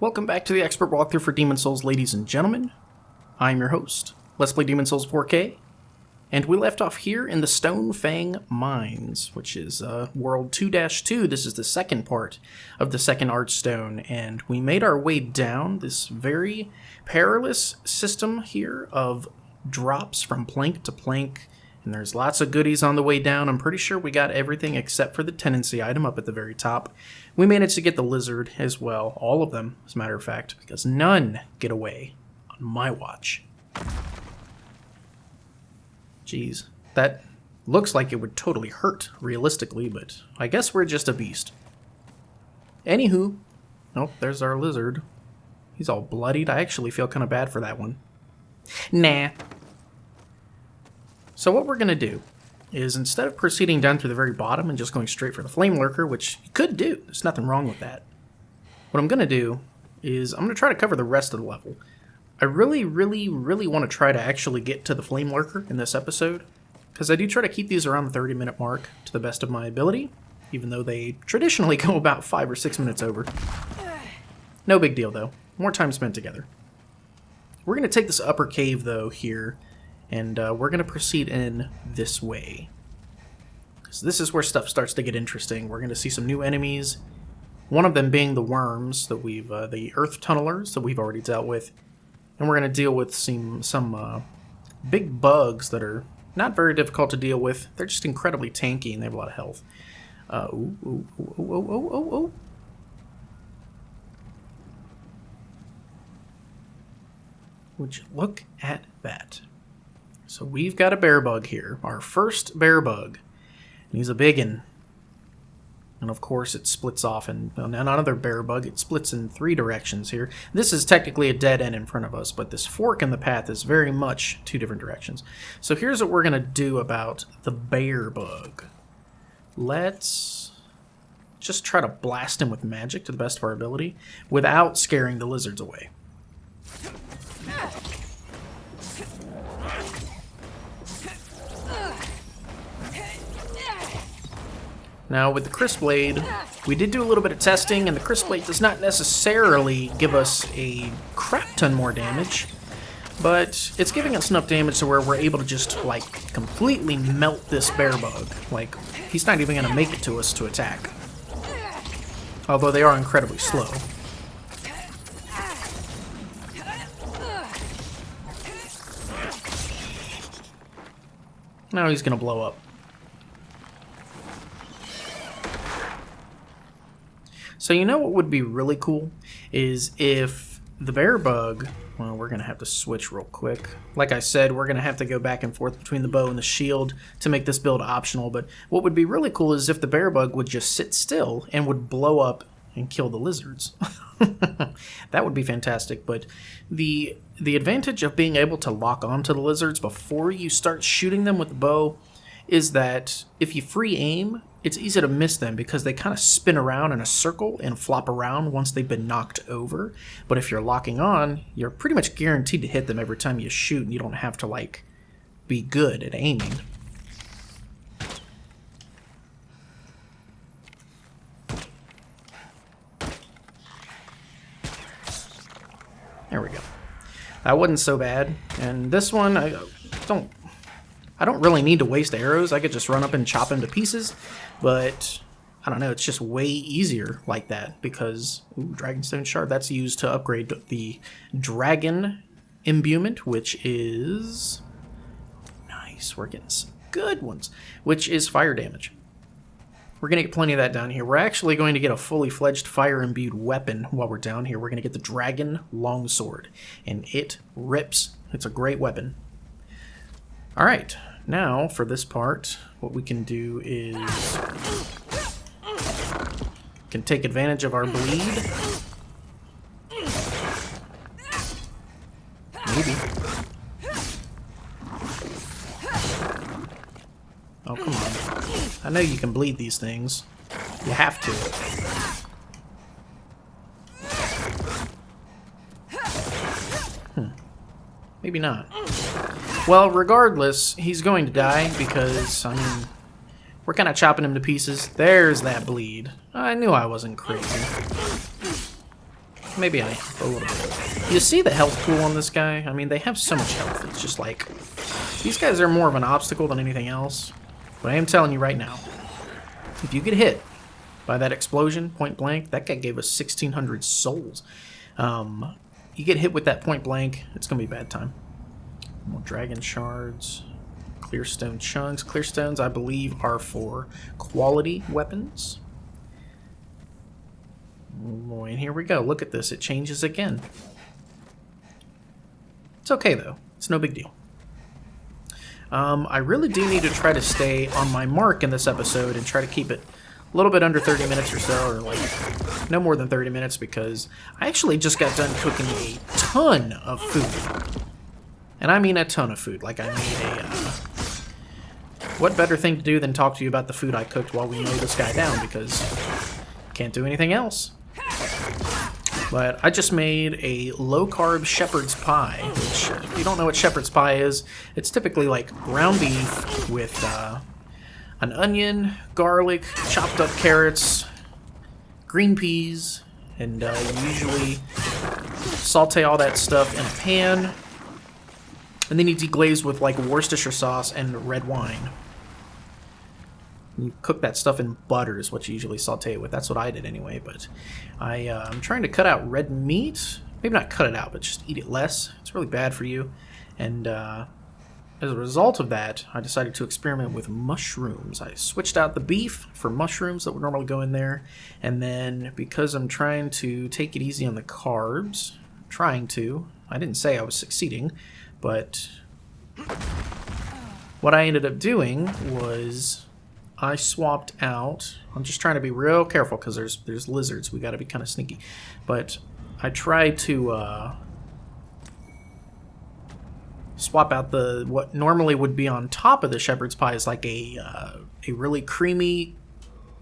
Welcome back to the Expert Walkthrough for Demon's Souls, ladies and gentlemen. I'm your host, Let's Play Demon's Souls 4K, and we left off here in the Stone Fang Mines, which is World 2-2. This is the second part of the second Archstone, and we made our way down this very perilous system here of drops from plank to plank, and there's lots of goodies on the way down. I'm pretty sure we got everything except for the tenancy item up at the very top. We managed to get the lizard as well, all of them, as a matter of fact, because none get away on my watch. Jeez, that looks like it would totally hurt, realistically, but I guess we're just a beast. Anywho, oh, there's our lizard. He's all bloodied. I actually feel kind of bad for that one. Nah. So what we're going to do is, instead of proceeding down through the very bottom and just going straight for the Flamelurker, which you could do, there's nothing wrong with that, what I'm going to do is I'm going to try to cover the rest of the level. I really want to try to actually get to the Flamelurker in this episode, because I do try to keep these around the 30-minute mark to the best of my ability, even though they traditionally go about 5 or 6 minutes over. No big deal, though. More time spent together. We're going to take this upper cave, though, here, and we're going to proceed in this way. So this is where stuff starts to get interesting. We're going to see some new enemies, one of them being the worms that we've, the earth tunnelers that we've already dealt with. And we're going to deal with some big bugs that are not very difficult to deal with. They're just incredibly tanky and they have a lot of health. Would you look at that? So we've got a bear bug here, our first bear bug. And he's a biggin. And of course it splits off in another bear bug. It splits in 3 directions here. This is technically a dead end in front of us, but this fork in the path is very much 2 different directions. So here's what we're going to do about the bear bug. Let's just try to blast him with magic to the best of our ability without scaring the lizards away. Now, with the Crisp Blade, we did do a little bit of testing, and the Crisp Blade does not necessarily give us a crap ton more damage, but it's giving us enough damage to where we're able to just, like, completely melt this bear bug. Like, he's not even going to make it to us to attack. Although they are incredibly slow. Now he's going to blow up. So you know what would be really cool is if the bear bug, well, we're going to have to switch real quick. Like I said, we're going to have to go back and forth between the bow and the shield to make this build optional, but what would be really cool is if the bear bug would just sit still and would blow up and kill the lizards. That would be fantastic, but the advantage of being able to lock onto the lizards before you start shooting them with the bow is that if you free aim, it's easy to miss them because they kind of spin around in a circle and flop around once they've been knocked over. But if you're locking on, you're pretty much guaranteed to hit them every time you shoot, and you don't have to, like, be good at aiming. There we go. That wasn't so bad. And this one, I don't really need to waste arrows. I could just run up and chop him to pieces, but I don't know, it's just way easier like that because, ooh, Dragonstone Shard, that's used to upgrade the Dragon Imbuement, which is nice. We're getting some good ones, which is fire damage. We're going to get plenty of that down here. We're actually going to get a fully fledged fire-imbued weapon while we're down here. We're going to get the Dragon Longsword, and it rips. It's a great weapon. All right. Now, for this part, what we can do is can take advantage of our bleed. Maybe. Oh, come on. I know you can bleed these things. You have to. Maybe not. Well, regardless, he's going to die because, I mean, we're kind of chopping him to pieces. There's that bleed. I knew I wasn't crazy. maybe I am, a little bit. You see the health pool on this guy? I mean, they have so much health. It's just like, these guys are more of an obstacle than anything else. But I am telling you right now, if you get hit by that explosion, point blank, that guy gave us 1,600 souls. You get hit with that point blank, it's going to be a bad time. More dragon shards, clear stone chunks. Clear stones, I believe, are for quality weapons. Oh boy, and here we go. Look at this. It changes again. It's okay, though. It's no big deal. I really do need to try to stay on my mark in this episode and try to keep it a little bit under 30 minutes or so, or like no more than 30 minutes, because I actually just got done cooking a ton of food. And I mean a ton of food. Like, I made a... what better thing to do than talk to you about the food I cooked while we mow this guy down, because can't do anything else. But I just made a low-carb shepherd's pie, which, if you don't know what shepherd's pie is, it's typically like ground beef with an onion, garlic, chopped up carrots, green peas, and you usually saute all that stuff in a pan, and then you deglaze with like Worcestershire sauce and red wine. You cook that stuff in butter is what you usually saute it with. That's what I did anyway, but I'm trying to cut out red meat. Maybe not cut it out, but just eat it less. It's really bad for you. And as a result of that, I decided to experiment with mushrooms. I switched out the beef for mushrooms that would normally go in there. And then because I'm trying to take it easy on the carbs, I didn't say I was succeeding, but what I ended up doing was... I swapped out... I'm just trying to be real careful because there's lizards. We got to be kind of sneaky. But I tried to swap out what normally would be on top of the shepherd's pie is like a really creamy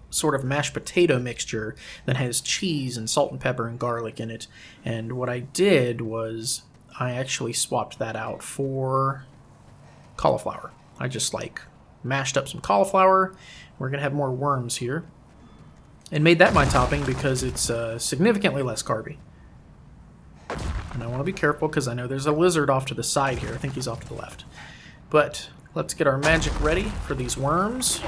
sort of mashed potato mixture that has cheese and salt and pepper and garlic in it. And what I did was I actually swapped that out for cauliflower. I just like... mashed up some cauliflower. We're going to have more worms here. And made that my topping because it's significantly less carby. And I want to be careful because I know there's a lizard off to the side here. I think he's off to the left. But let's get our magic ready for these worms.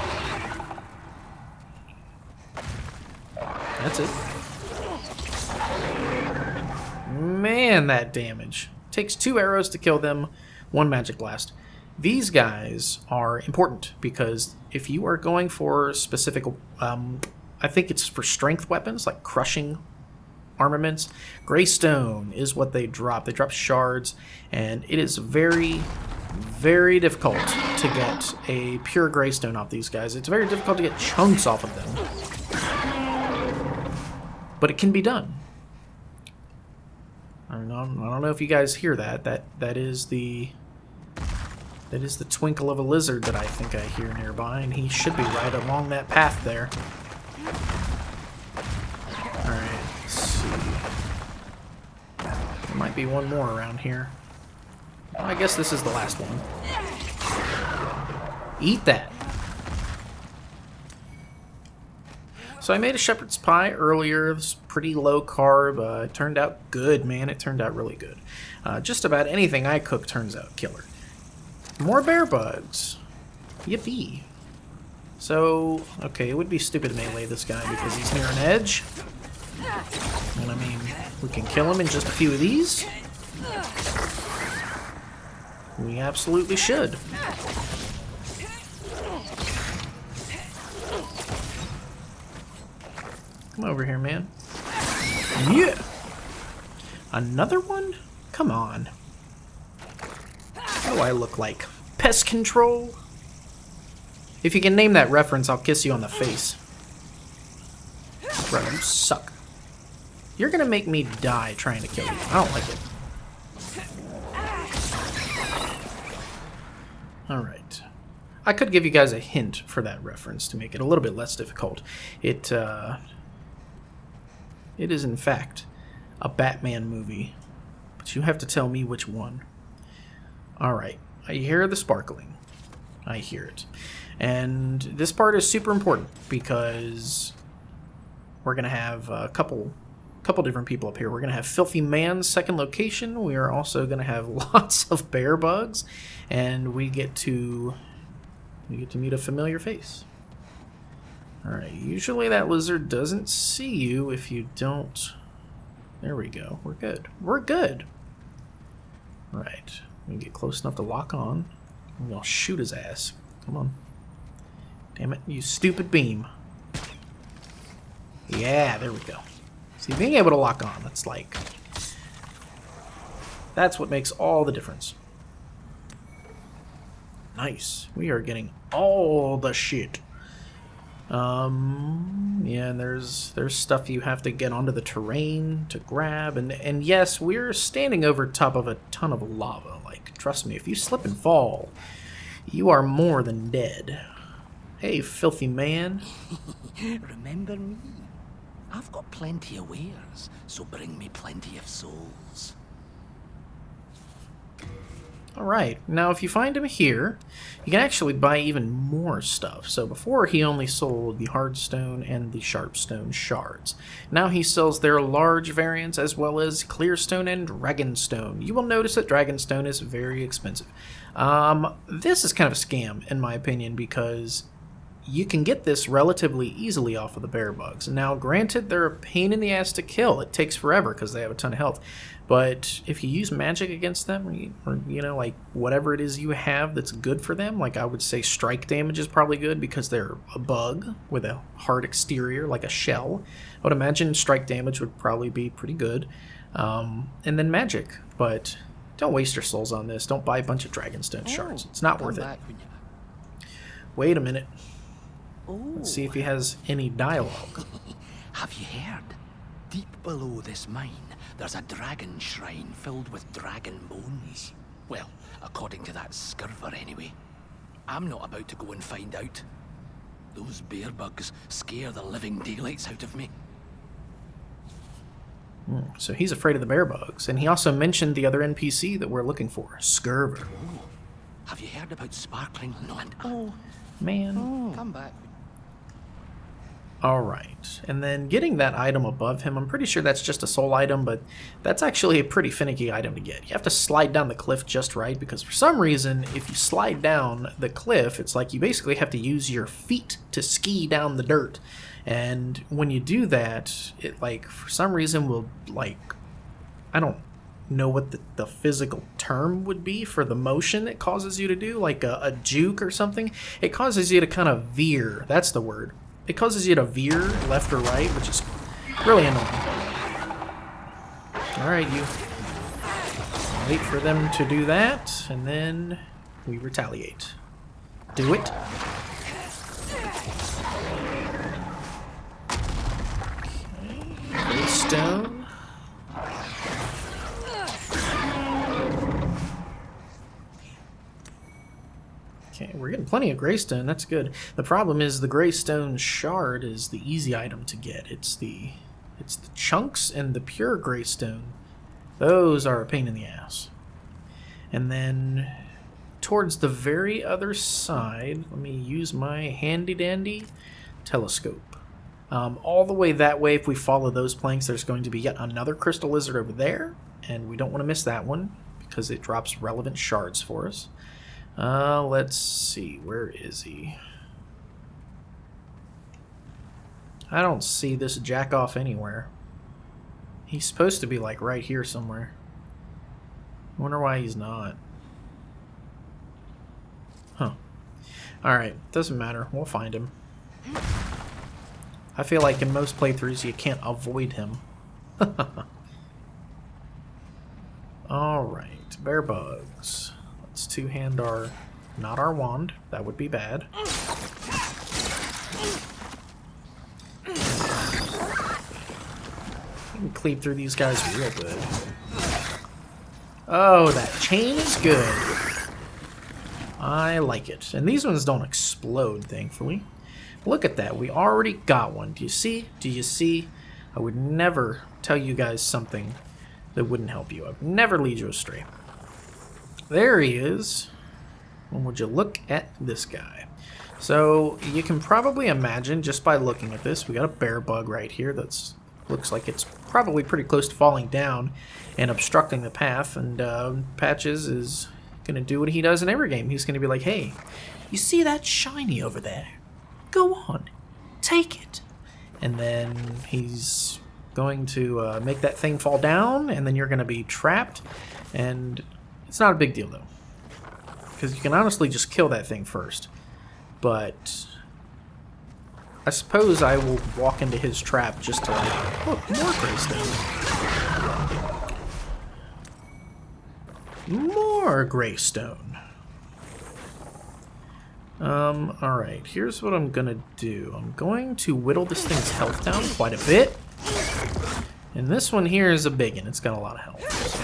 That's it. Man, that damage. Takes 2 arrows to kill them, 1 magic blast. These guys are important because if you are going for specific, I think it's for strength weapons, like crushing armaments, Greystone is what they drop. They drop shards, and it is very, very difficult to get a pure Greystone off these guys. It's very difficult to get chunks off of them. But it can be done. I don't know if you guys hear that. That is the twinkle of a lizard that I think I hear nearby, and he should be right along that path there. Alright, let's see. There might be one more around here. Well, I guess this is the last one. Eat that! So I made a shepherd's pie earlier. It was pretty low carb. It turned out good, man. It turned out really good. Just about anything I cook turns out killer. More bear bugs. Yippee. So, okay, it would be stupid to melee this guy because he's near an edge. And I mean, we can kill him in just a few of these. We absolutely should. Come over here, man. Yeah! Another one? Come on. What do I look like? Pest control? If you can name that reference, I'll kiss you on the face. Bro, you suck. You're gonna make me die trying to kill you. I don't like it. Alright. I could give you guys a hint for that reference to make it a little bit less difficult. It is, in fact, a Batman movie. But you have to tell me which one. Alright. I hear the sparkling. I hear it. And this part is super important because we're going to have a couple couple different people up here. We're going to have Filthy Man's second location. We are also going to have lots of bear bugs, and we get to meet a familiar face. All right, usually that lizard doesn't see you if you don't. There we go. We're good. We're good. Right. We get close enough to lock on. We'll shoot his ass. Come on. Damn it, you stupid beam. Yeah, there we go. See, being able to lock on, that's what makes all the difference. Nice. We are getting all the shit. Yeah, and there's stuff you have to get onto the terrain to grab, and yes, we're standing over top of a ton of lava. Like, trust me, if you slip and fall, you are more than dead. Hey, filthy man. Remember me? I've got plenty of wares, so bring me plenty of souls. Alright, now if you find him here, you can actually buy even more stuff. So before he only sold the hardstone and the sharpstone shards. Now he sells their large variants as well as clearstone and dragonstone. You will notice that dragonstone is very expensive. This is kind of a scam in my opinion because you can get this relatively easily off of the bear bugs. Now granted, they're a pain in the ass to kill. It takes forever because they have a ton of health. But if you use magic against them, or you know, like whatever it is you have that's good for them, like I would say strike damage is probably good because they're a bug with a hard exterior like a shell. I would imagine strike damage would probably be pretty good. And then magic, but don't waste your souls on this. Don't buy a bunch of dragonstone shards. It's not worth it. Wait a minute. Let's see if he has any dialogue. Have you heard? Deep below this mine, there's a dragon shrine filled with dragon bones. Well, according to that Scirver anyway. I'm not about to go and find out. Those bear bugs scare the living daylights out of me. So he's afraid of the bear bugs. And he also mentioned the other NPC that we're looking for, Scirver. Oh, have you heard about sparkling? Man. Come back. Alright, and then getting that item above him, I'm pretty sure that's just a soul item, but that's actually a pretty finicky item to get. You have to slide down the cliff just right, because for some reason, if you slide down the cliff, it's like you basically have to use your feet to ski down the dirt. And when you do that, it, like, for some reason will, like, I don't know what the physical term would be for the motion it causes you to do, like a juke or something. It causes you to kind of veer, that's the word. It causes you to veer left or right, which is really annoying. Alright, you wait for them to do that, and then we retaliate. Do it. Okay. Stone. Okay, we're getting plenty of greystone, that's good. The problem is the greystone shard is the easy item to get. It's the chunks and the pure greystone. Those are a pain in the ass. And then towards the very other side, let me use my handy dandy telescope. All the way that way, if we follow those planks, there's going to be yet another crystal lizard over there, and we don't want to miss that one because it drops relevant shards for us. Let's see, where is he? I don't see this jack off anywhere. He's supposed to be like right here somewhere. I wonder why he's not. Huh. Alright, doesn't matter. We'll find him. I feel like in most playthroughs you can't avoid him. Alright, bear bugs. Let's two-hand our... not our wand. That would be bad. We can cleave through these guys real good. Oh, that chain is good. I like it. And these ones don't explode, thankfully. Look at that. We already got one. Do you see? Do you see? I would never tell you guys something that wouldn't help you. I would never lead you astray. There he is. And would you look at this guy? So you can probably imagine just by looking at this, we got a bear bug right here that's Looks like it's probably pretty close to falling down and obstructing the path, and Patches is going to do what he does in every game. He's going to be like, hey, you see that shiny over there? Go on, take it. And then he's going to make that thing fall down, and then you're going to be trapped, and it's not a big deal, though, because you can honestly just kill that thing first. But I suppose I will walk into his trap just to, like, look, more Greystone. More Greystone. Alright, here's what I'm gonna do. I'm going to whittle this thing's health down quite a bit. And this one here is a big one. It's got a lot of health. So.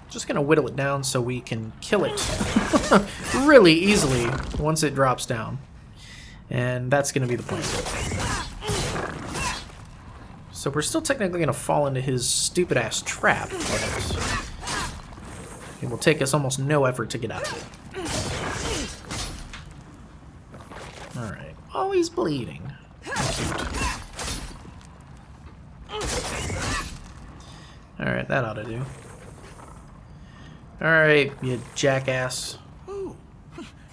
Just gonna whittle it down so we can kill it really easily once it drops down. And that's gonna be the plan. So we're still technically gonna fall into his stupid ass trap, but it will take us almost no effort to get out of it. Alright. Oh, he's bleeding. Alright, that ought to do. Alright, you jackass. Ooh,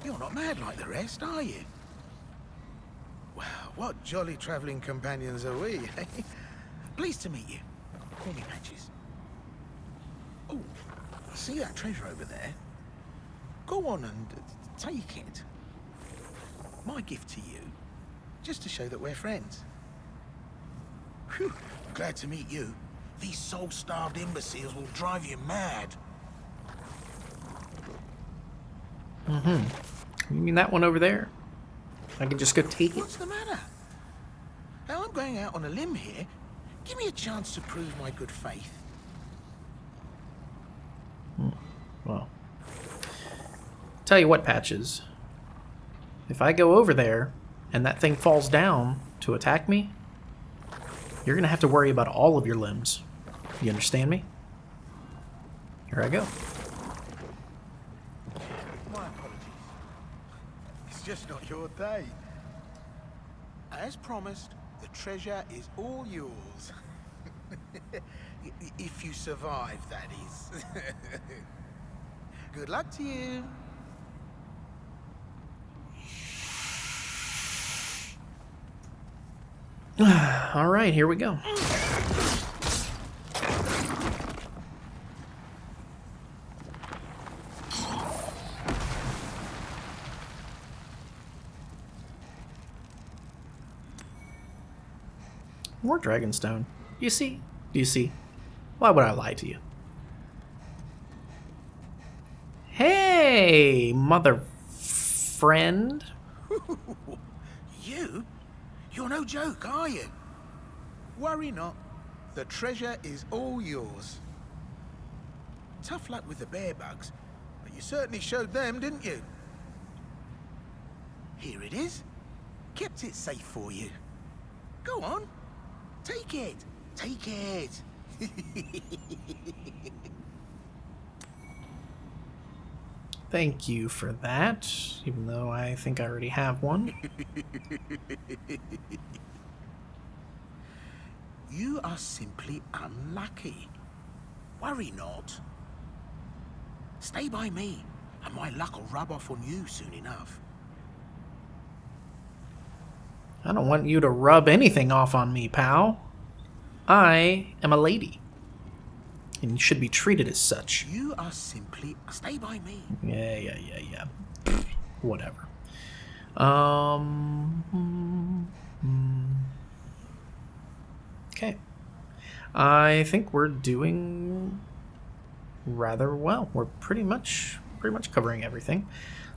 you're not mad like the rest, are you? Well, what jolly travelling companions are we, eh? Pleased to meet you. Call me Patches. Oh, see that treasure over there? Go on and take it. My gift to you, just to show that we're friends. Phew, glad to meet you. These soul-starved imbeciles will drive you mad. You mean that one over there? I can just go take it? What's the matter? Now I'm going out on a limb here. Give me a chance to prove my good faith. Well, tell you what, Patches. If I go over there and that thing falls down to attack me, you're going to have to worry about all of your limbs. You understand me? Here I go. My apologies. It's just not your day. As promised, the treasure is all yours. If you survive, that is. Good luck to you. All right, here we go. More Dragonstone. Do you see? Do you see? Why would I lie to you? Hey, mother friend. You? You're no joke, are you? Worry not. The treasure is all yours. Tough luck with the bear bugs, but you certainly showed them, didn't you? Here it is. Kept it safe for you. Go on. Take it. Take it. Thank you for that, even though I think I already have one. You are simply unlucky. Worry not. Stay by me, and my luck will rub off on you soon enough. I don't want you to rub anything off on me, pal. I am a lady, and you should be treated as such. You are simply... Stay by me. Yeah. Whatever. Okay. I think we're doing rather well. We're pretty much covering everything.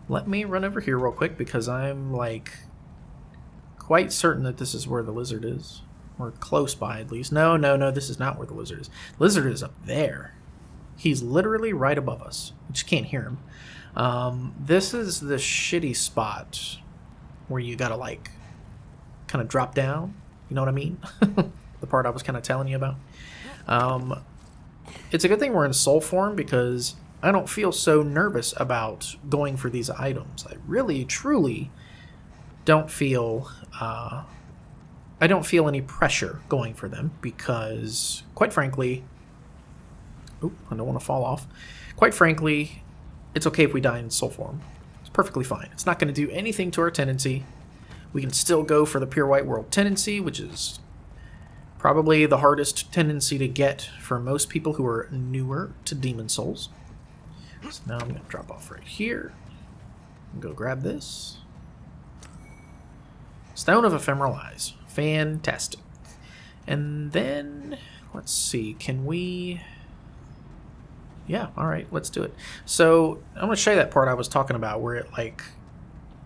Let me run over here real quick because I'm like quite certain that this is where the lizard is. Or close by, at least. No, this is not where the lizard is. The lizard is up there. He's literally right above us. We just can't hear him. This is the shitty spot where you gotta, like, kind of drop down. You know what I mean? The part I was kind of telling you about. It's a good thing we're in soul form because I don't feel so nervous about going for these items. I really, truly don't feel... I don't feel any pressure going for them because, quite frankly... Oop, I don't want to fall off. Quite frankly, it's okay if we die in soul form. It's perfectly fine. It's not going to do anything to our tendency. We can still go for the Pure White World tendency, which is probably the hardest tendency to get for most people who are newer to Demon Souls. So now I'm going to drop off right here. Go grab this. Stone of Ephemeral Eyes. Fantastic. And then, let's see, can we... Yeah, alright, let's do it. So, I'm going to show you that part I was talking about where it, like,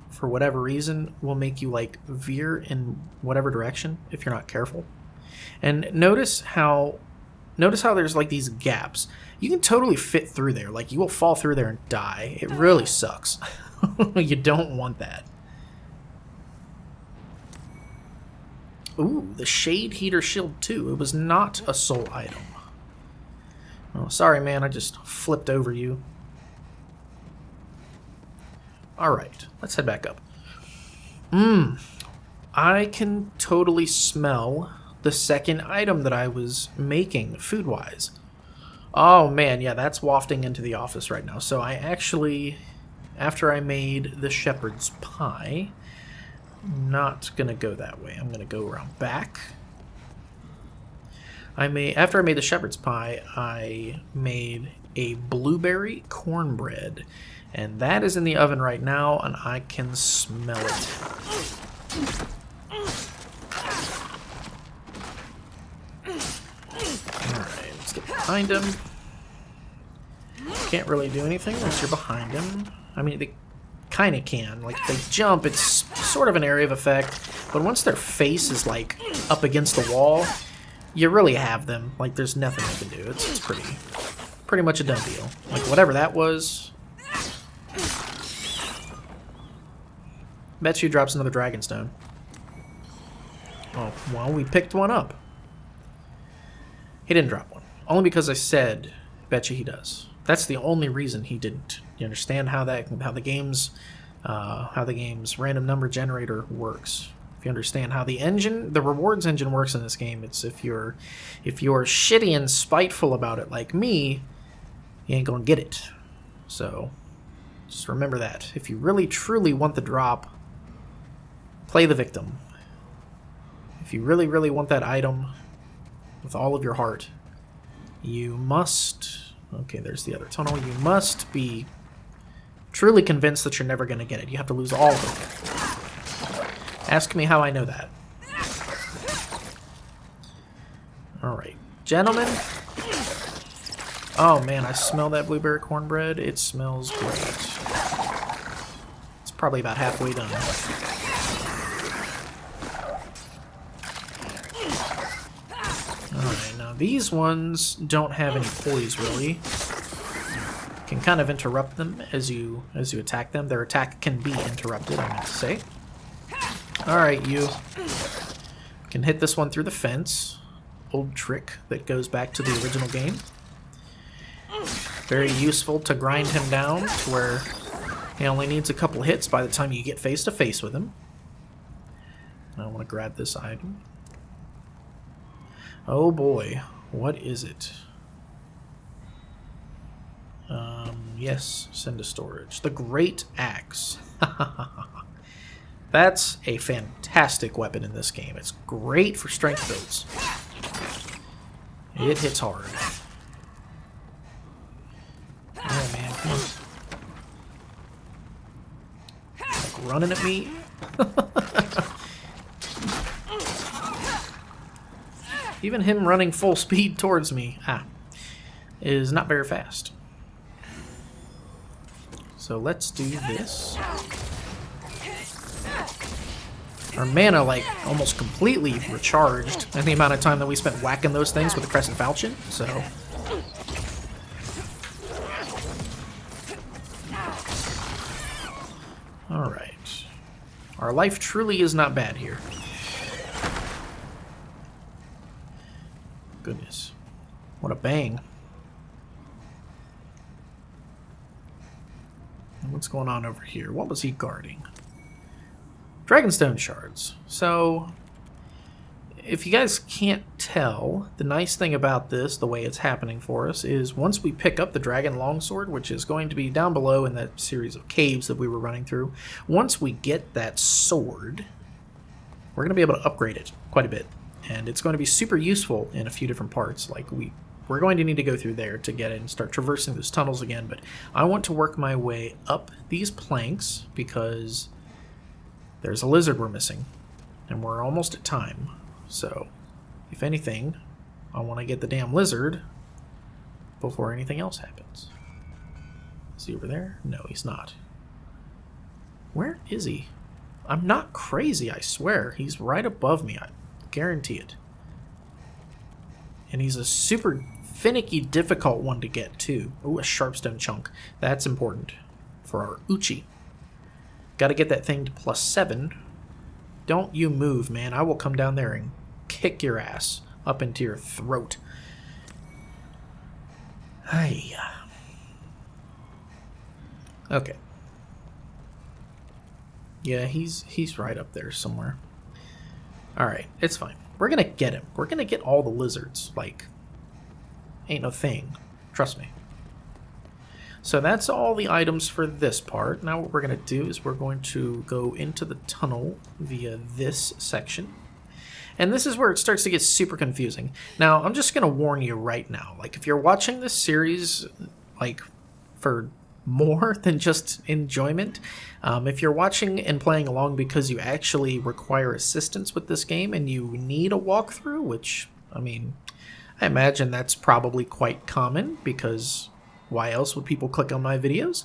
for whatever reason, will make you, like, veer in whatever direction if you're not careful. And notice how there's, like, these gaps. You can totally fit through there. Like, you will fall through there and die. It really sucks. You don't want that. Ooh, the Shade Heater Shield 2. It was not a soul item. Oh, sorry, man. I just flipped over you. Alright, let's head back up. I can totally smell the second item that I was making, food-wise. Oh, man, yeah, that's wafting into the office right now. So I actually, after I made the shepherd's pie... Not gonna go that way. I'm gonna go around back. After I made the shepherd's pie, I made a blueberry cornbread, and that is in the oven right now, and I can smell it. Alright, let's get behind him. Can't really do anything once you're behind him. I mean, they kind of can. Like, if they jump, it's sort of an area of effect, but once their face is, like, up against the wall, you really have them. Like, there's nothing they can do. It's pretty much a done deal. Like, whatever that was... Bet you drops another Dragonstone. Oh, well, we picked one up. He didn't drop one. Only because I said, bet you he does. That's the only reason he didn't. You understand how the game's random number generator works. If you understand how the rewards engine works in this game, it's if you're shitty and spiteful about it like me, you ain't gonna get it. So just remember that. If you really truly want the drop, play the victim. If you really, really want that item with all of your heart, you must... Okay, there's the other tunnel. You must be truly convinced that you're never going to get it. You have to lose all of it. Ask me how I know that. Alright. Gentlemen. Oh, man, I smell that blueberry cornbread. It smells great. It's probably about halfway done. Alright, now these ones don't have any poise, really. Can kind of interrupt them as you attack them. Their attack can be interrupted, I meant to say. Alright, you can hit this one through the fence. Old trick that goes back to the original game. Very useful to grind him down to where he only needs a couple hits by the time you get face to face with him. I want to grab this item. Oh boy, what is it? Yes, send to storage. The Great Axe. That's a fantastic weapon in this game. It's great for strength builds. It hits hard. Oh man, come on. Like running at me? Even him running full speed towards me, is not very fast. So let's do this. Our mana, like, almost completely recharged in the amount of time that we spent whacking those things with the Crescent Falchion, so... Alright. Our life truly is not bad here. Goodness. What a bang. What's going on over here? What was he guarding? Dragonstone shards. So, if you guys can't tell, the nice thing about this, the way it's happening for us, is once we pick up the Dragon Longsword, which is going to be down below in that series of caves that we were running through, once we get that sword, we're going to be able to upgrade it quite a bit. And it's going to be super useful in a few different parts. Like we're going to need to go through there to get it and start traversing those tunnels again. But I want to work my way up these planks because there's a lizard we're missing. And we're almost at time. So, if anything, I want to get the damn lizard before anything else happens. Is he over there? No, he's not. Where is he? I'm not crazy, I swear. He's right above me. I guarantee it. And he's a super finicky, difficult one to get, too. Ooh, a sharpstone chunk. That's important for our Uchi. Got to get that thing to +7. Don't you move, man. I will come down there and kick your ass up into your throat. Hiya. Okay. Yeah, he's right up there somewhere. Alright, it's fine. We're gonna get him. We're gonna get all the lizards. Like, ain't no thing. Trust me. So that's all the items for this part. Now what we're going to do is we're going to go into the tunnel via this section. And this is where it starts to get super confusing. Now, I'm just going to warn you right now. Like, if you're watching this series, like, for more than just enjoyment, if you're watching and playing along because you actually require assistance with this game and you need a walkthrough, which, I mean, I imagine that's probably quite common because why else would people click on my videos?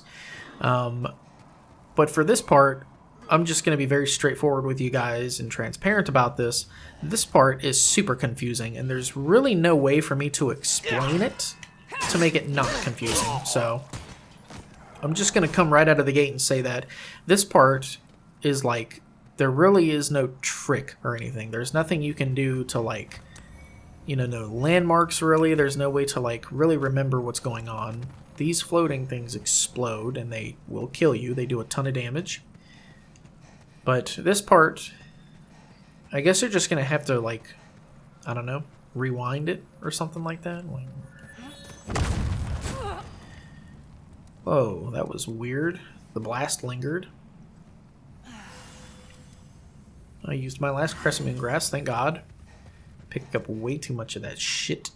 But for this part, I'm just going to be very straightforward with you guys and transparent about this. This part is super confusing, and there's really no way for me to explain it to make it not confusing. So I'm just going to come right out of the gate and say that this part is like, there really is no trick or anything. There's nothing you can do to, like, you know, no landmarks really. There's no way to, like, really remember what's going on. These floating things explode and they will kill you. They do a ton of damage. But this part, I guess you're just going to have to, like, I don't know, rewind it or something like that. Oh, that was weird. The blast lingered. I used my last crescent moon grass, thank God. Picked up way too much of that shit.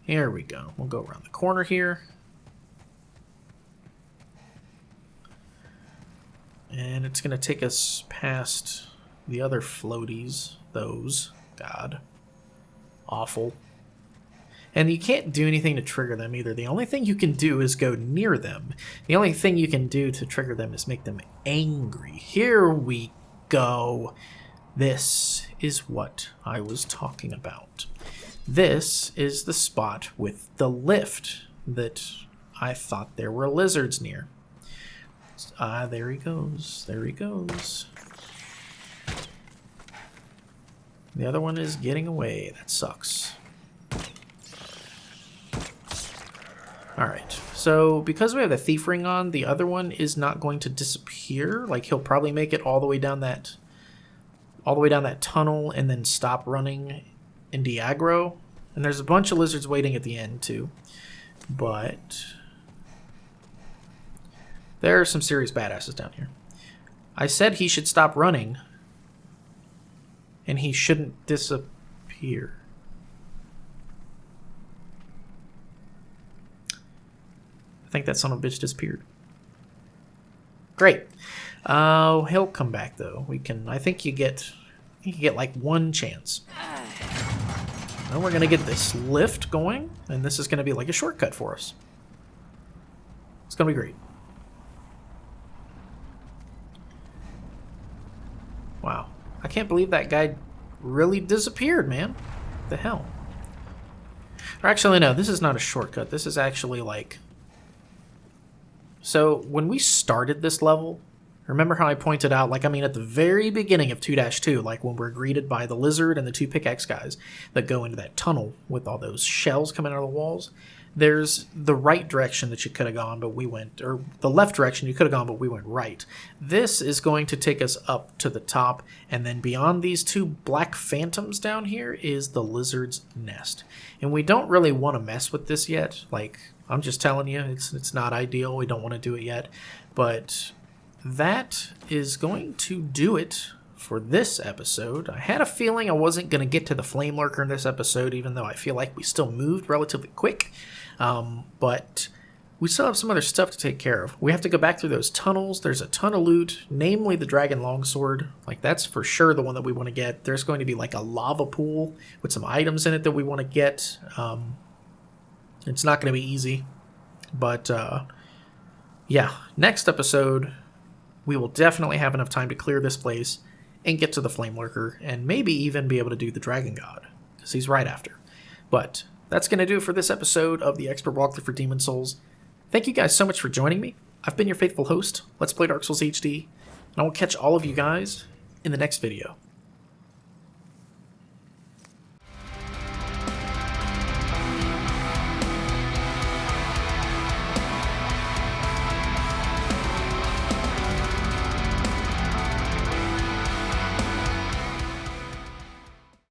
Here we go. We'll go around the corner here. And it's going to take us past the other floaties. Those. God. Awful. And you can't do anything to trigger them either. The only thing you can do is go near them. The only thing you can do to trigger them is make them angry. Here we go. This is what I was talking about. This is the spot with the lift that I thought there were lizards near. Ah, there he goes. There he goes. The other one is getting away. That sucks. Alright, so because we have the thief ring on, the other one is not going to disappear. Like, he'll probably make it all the way down that tunnel and then stop running in Diagro. And there's a bunch of lizards waiting at the end too. But there are some serious badasses down here. I said he should stop running and he shouldn't disappear. I think that son of a bitch disappeared. Great. He'll come back though. I think you get like one chance. Now we're gonna get this lift going, and this is gonna be like a shortcut for us. It's gonna be great. Wow. I can't believe that guy really disappeared, man. What the hell? Or actually, no, this is not a shortcut. This is actually like... So, when we started this level, remember how I pointed out, like, I mean, at the very beginning of 2-2, like when we're greeted by the lizard and the two pickaxe guys that go into that tunnel with all those shells coming out of the walls, there's the right direction that you could have gone, but we went, or the left direction you could have gone, but we went right. This is going to take us up to the top, and then beyond these two black phantoms down here is the lizard's nest. And we don't really want to mess with this yet. Like, I'm just telling you, it's not ideal. We don't want to do it yet. But that is going to do it for this episode. I had a feeling I wasn't going to get to the Flamelurker in this episode, even though I feel like we still moved relatively quick. But we still have some other stuff to take care of. We have to go back through those tunnels. There's a ton of loot, namely the Dragon Longsword. Like, that's for sure the one that we want to get. There's going to be like a lava pool with some items in it that we want to get. It's not going to be easy. But, yeah, next episode, we will definitely have enough time to clear this place and get to the Flamelurker, and maybe even be able to do the Dragon God, because he's right after. But that's going to do it for this episode of the Expert Walkthrough for Demon Souls. Thank you guys so much for joining me. I've been your faithful host, Let's Play Dark Souls HD, and I will catch all of you guys in the next video.